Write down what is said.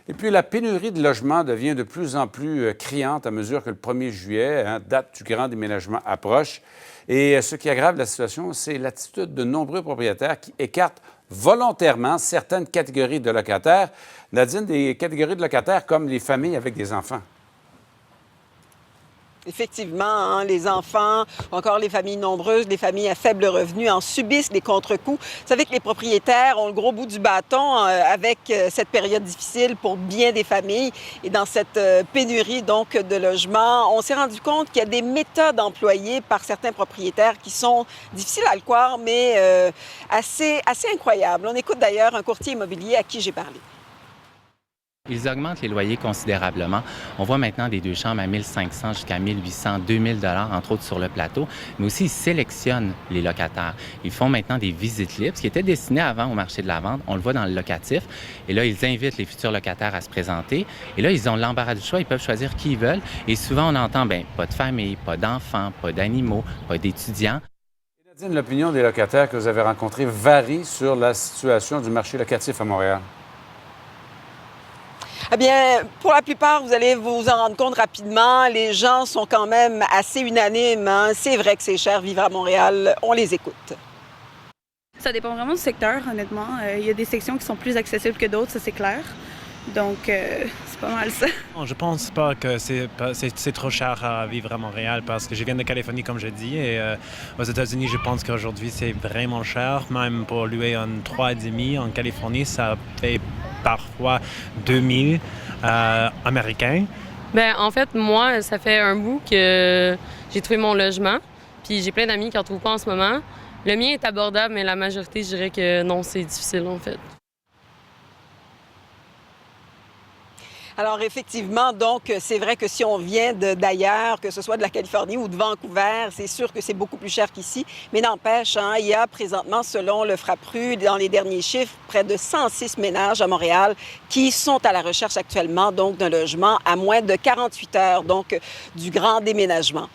Et puis, la pénurie de logements devient de plus en plus criante à mesure que le 1er juillet, date du grand déménagement, approche. Et ce qui aggrave la situation, c'est l'attitude de nombreux propriétaires qui écartent volontairement certaines catégories de locataires. Nadine, des catégories de locataires comme les familles avec des enfants. Effectivement, hein, les enfants, ou encore les familles nombreuses, les familles à faible revenu en subissent les contre-coups. Vous savez que les propriétaires ont le gros bout du bâton avec cette période difficile pour bien des familles. Et dans cette pénurie donc de logements, on s'est rendu compte qu'il y a des méthodes employées par certains propriétaires qui sont difficiles à le croire, mais assez incroyables. On écoute d'ailleurs un courtier immobilier à qui j'ai parlé. Ils augmentent les loyers considérablement. On voit maintenant des 2 chambres à 1 500 jusqu'à 1 800, 2 000 $ entre autres sur le plateau. Mais aussi, ils sélectionnent les locataires. Ils font maintenant des visites libres, ce qui était destiné avant au marché de la vente. On le voit dans le locatif. Et là, ils invitent les futurs locataires à se présenter. Et là, ils ont l'embarras du choix. Ils peuvent choisir qui ils veulent. Et souvent, on entend, pas de famille, pas d'enfants, pas d'animaux, pas d'étudiants. Nadine, l'opinion des locataires que vous avez rencontrés varie sur la situation du marché locatif à Montréal. Eh bien, pour la plupart, vous allez vous en rendre compte rapidement. Les gens sont quand même assez unanimes. Hein. C'est vrai que c'est cher vivre à Montréal. On les écoute. Ça dépend vraiment du secteur, honnêtement. Il y a des sections qui sont plus accessibles que d'autres, ça c'est clair. Donc, c'est pas mal ça. Je pense pas que c'est trop cher à vivre à Montréal parce que je viens de Californie, comme je dis, et aux États-Unis, je pense qu'aujourd'hui, c'est vraiment cher. Même pour louer un 3,5 en Californie, ça fait parfois 2000 américains. Bien, en fait, moi, ça fait un bout que j'ai trouvé mon logement, puis j'ai plein d'amis qui n'en trouvent pas en ce moment. Le mien est abordable, mais la majorité, je dirais que non, c'est difficile, en fait. Alors effectivement, donc c'est vrai que si on vient d'ailleurs, que ce soit de la Californie ou de Vancouver, c'est sûr que c'est beaucoup plus cher qu'ici. Mais n'empêche, hein, il y a présentement, selon le Frappru, dans les derniers chiffres, près de 106 ménages à Montréal qui sont à la recherche actuellement donc d'un logement à moins de 48 heures, donc du grand déménagement.